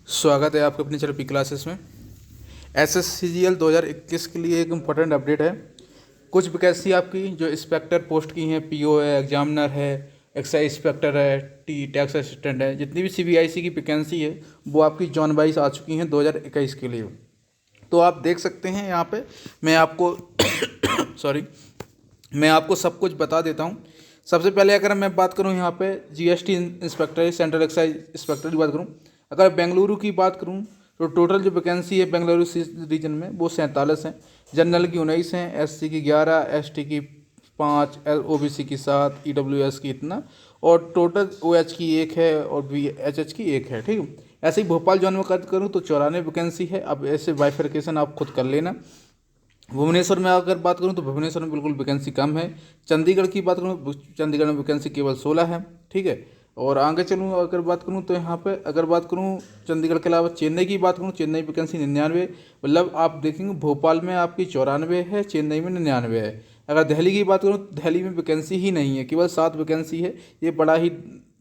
स्वागत है आपके अपनी थेरेपी क्लासेस में। SSCGL 2021 के लिए एक इम्पोर्टेंट अपडेट है। कुछ वैकेंसी आपकी जो इंस्पेक्टर पोस्ट की हैं, PO है, एग्जामिनर है, एक्साइज इंस्पेक्टर है, टैक्स असिस्टेंट है, जितनी भी CBIC की वैकेंसी है वो आपकी जॉन वाइज आ चुकी हैं 2021 के लिए। तो आप देख सकते हैं यहाँ पे मैं आपको सॉरी मैं आपको सब कुछ बता देता हूँ। सबसे पहले अगर मैं बात करूँ यहाँ पे GST inspector, central excise inspector की बात करूँ, अगर बेंगलुरु की बात करूँ तो टोटल जो वैकेंसी है बेंगलुरु रीजन में वो 47 हैं। जनरल की 19 हैं, SC की 11, ST की 5, OBC की 7, EWS की इतना, और टोटल OH की 1 है और VHH की 1 है। ठीक है, ऐसे ही भोपाल जोन में बात करूँ तो 94 वैकेंसी है। अब ऐसे बाइफरकेशन आप खुद कर लेना। भुवनेश्वर में अगर बात करूं तो भुवनेश्वर में बिल्कुल वैकेंसी कम है। चंडीगढ़ की बात करूं, चंडीगढ़ में वैकेंसी केवल 16 है। ठीक है, और आगे चलूँ अगर बात करूं तो यहाँ पे अगर बात करूं चंडीगढ़ के अलावा चेन्नई की बात करूं, चेन्नई वैकेंसी 99, मतलब आप देखेंगे भोपाल में आपकी 94 है, चेन्नई में 99 है। अगर दिल्ली की बात करूँ तो दिल्ली में वैकेंसी ही नहीं है, केवल 7 वैकेंसी है। ये बड़ा ही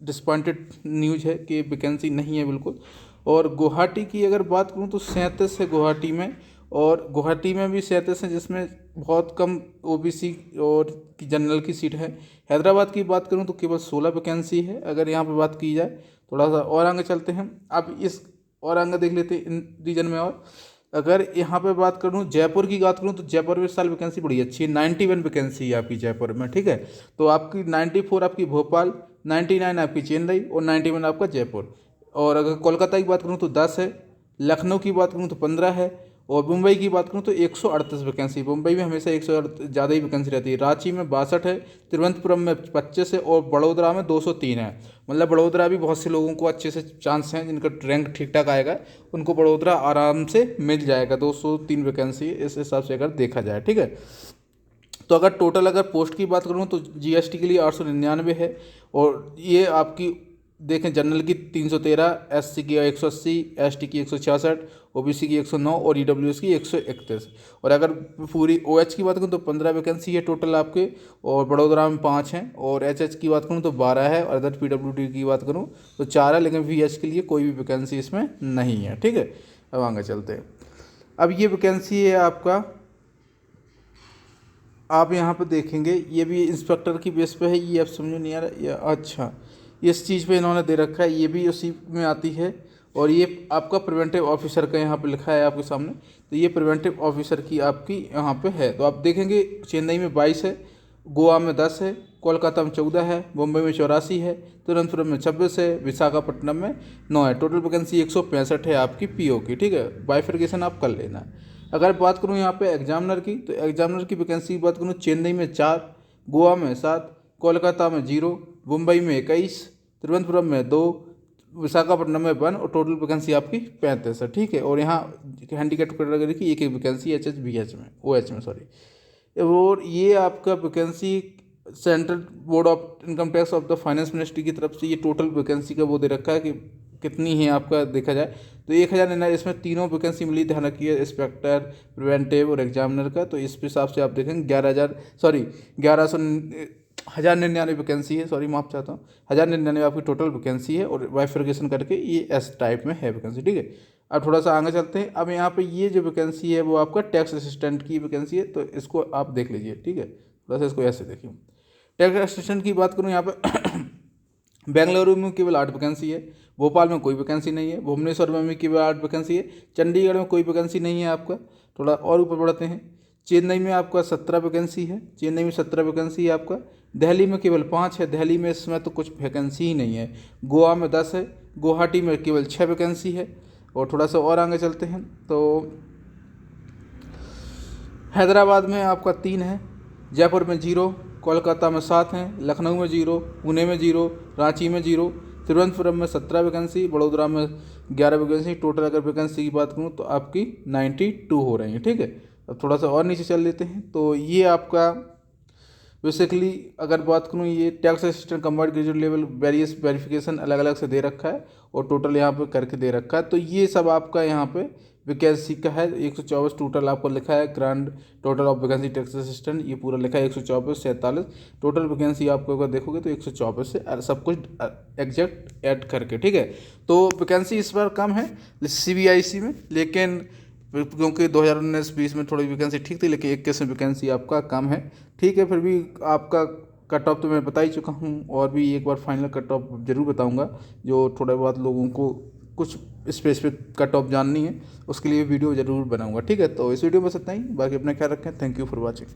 डिसपॉइंटेड न्यूज है कि वैकेंसी नहीं है बिल्कुल। और गुवाहाटी की अगर बात करूँ तो 37 है गुवाहाटी में, और गुवाहाटी में भी 37 हैं, जिसमें बहुत कम OBC और जनरल की सीट है। हैदराबाद की बात करूं तो केवल 16 वैकेंसी है। अगर यहाँ पर बात की जाए, थोड़ा सा और आगे चलते हैं, अब इस और आगे देख लेते हैं इन रीजन में। और अगर यहाँ पे बात करूँ जयपुर की बात करूँ तो जयपुर में इस साल वैकेंसी बड़ी अच्छी है, 91 वैकेंसी है आपकी जयपुर में। ठीक है, तो आपकी 94 आपकी भोपाल, 99 आपकी चेन्नई और 91 आपका जयपुर। और अगर कोलकाता की बात करूँ तो 10 है, लखनऊ की बात करूँ तो 15 है, और मुंबई की बात करूँ तो 138 वैकेंसी। मुंबई में हमेशा 100 ज़्यादा ही वैकेंसी रहती है। रांची में 62 है, तिरुवनंतपुरम में 25 है, और बड़ोदरा में 203 है। मतलब बड़ोदरा भी बहुत से लोगों को अच्छे से चांस हैं, जिनका रैंक ठीक ठाक आएगा उनको बड़ोदरा आराम से मिल जाएगा। 203 वैकेंसी इस हिसाब से अगर देखा जाए। ठीक है, तो अगर टोटल अगर पोस्ट की बात करूँ तो GST के लिए 899 है, और ये आपकी देखें जनरल की 313, SC की 180, ST की 166, OBC की 109 और EWS की 131। और अगर पूरी OH की बात करूँ तो 15 वैकेंसी है टोटल आपके, और बड़ोदरा में 5 हैं, और HH की बात करूँ तो 12 है, और अदर PWD की बात करूँ तो 4 है, लेकिन VH के लिए कोई भी वैकेंसी इसमें नहीं है। ठीक है, अब आगे चलते हैं। अब ये वैकेंसी है आपका, आप यहाँ पे देखेंगे ये भी इंस्पेक्टर की बेस पे है। ये अब समझ नहीं आ रहा, ये अच्छा इस चीज़ पे इन्होंने दे रखा है, ये भी उसी में आती है। और ये आपका प्रिवेंटिव ऑफिसर का यहाँ पे लिखा है आपके सामने, तो ये प्रिवेंटिव ऑफिसर की आपकी यहाँ पे है। तो आप देखेंगे चेन्नई में 22 है, गोवा में 10 है, कोलकाता में 14 है, मुंबई में 84 है, तिरुवनंतपुरम में 26 है, विशाखापट्टनम में 9 है। टोटल वैकेंसी 165 है आपकी PO की। ठीक है, बाइफर्केशन आप कर लेना। अगर बात करूँ यहाँ पे एग्जामिनर की, तो एग्जामिनर की वैकेंसी की बात करूँ, चेन्नई में 4, गोवा में 7, कोलकाता में 0, मुंबई में 21, तिरुवनंतपुरम में 2, विशाखापट्टनम में 1, और टोटल वैकेंसी आपकी 35 है। ठीक है, और यहाँ हैंडीकैप कैटेगरी की एक वैकेंसी HH BH में, OH में सॉरी। और ये आपका vacancy central board of income tax of the finance ministry की तरफ से ये टोटल वैकेंसी का वो दे रखा है कि कितनी है आपका देखा जाए तो 1099। इसमें तीनों वैकेंसी मिली, ध्यान रखिए, इंस्पेक्टर, प्रिवेंटिव और एग्जामिनर का। तो इस हिसाब से आप देखेंगे 1099 वैकेंसी है, सॉरी माफ चाहता हूँ, 1099 आपकी टोटल वैकेंसी है, और बाइफर्केशन करके ये S टाइप में है वैकेंसी। ठीक है, अब थोड़ा सा आगे चलते हैं। अब यहाँ पे ये जो वैकेंसी है वो आपका टैक्स असिस्टेंट की वैकेंसी है, तो इसको आप देख लीजिए। ठीक है, थोड़ा सा इसको ऐसे देखिए। टैक्स असिस्टेंट की बात करूँ यहाँ पे बेंगलुरु में केवल 8 वैकेंसी है, भोपाल में कोई वैकेंसी नहीं है, भुवनेश्वर में भी केवल 8 वैकेंसी है, चंडीगढ़ में कोई वैकेंसी नहीं है आपका। थोड़ा और ऊपर बढ़ते हैं, चेन्नई में आपका 17 वैकेंसी है, चेन्नई में 17 वैकेंसी है आपका। दिल्ली में केवल 5 है, दिल्ली में इसमें तो कुछ वैकेंसी ही नहीं है। गोवा में 10 है, गुवाहाटी में केवल 6 वैकेंसी है। और थोड़ा सा और आगे चलते हैं तो हैदराबाद में आपका 3 है, जयपुर में 0, कोलकाता में 7 हैं, लखनऊ में 0, पुणे में 0, रांची में 0, तिरुवनंतपुरम में 17 वैकेंसी, बड़ोदरा में 11 वैकेंसी। टोटल अगर वैकेंसी की बात करूँ तो आपकी 92 हो रही है। ठीक है, अब थोड़ा सा और नीचे चल लेते हैं तो ये आपका बेसिकली अगर बात करूँ, ये tax assistant combined graduate level various verification अलग अलग से दे रखा है और टोटल यहाँ पे करके दे रखा है। तो ये सब आपका यहाँ पे वैकेंसी का है। 124 टोटल आपको लिखा है, grand total of vacancy tax assistant, ये पूरा लिखा है 124 47 टोटल वैकेंसी आपको अगर देखोगे तो 124 से सब कुछ एग्जैक्ट ऐड करके, ठीक है। तो वैकेंसी इस बार कम है CBIC में, लेकिन क्योंकि 2019-20 में थोड़ी वैकेंसी ठीक थी, लेकिन 21 में वैकेंसी आपका कम है, ठीक है। फिर भी आपका कट ऑफ तो मैं बता ही चुका हूँ, और भी एक बार फाइनल कट ऑफ जरूर बताऊँगा, जो थोड़े बहुत लोगों को कुछ स्पेसिफिक कट ऑफ जाननी है, उसके लिए वीडियो ज़रूर बनाऊँगा, ठीक है। तो इस वीडियो में बस इतना ही, बाकी अपना ख्याल रखें। Thank you for watching.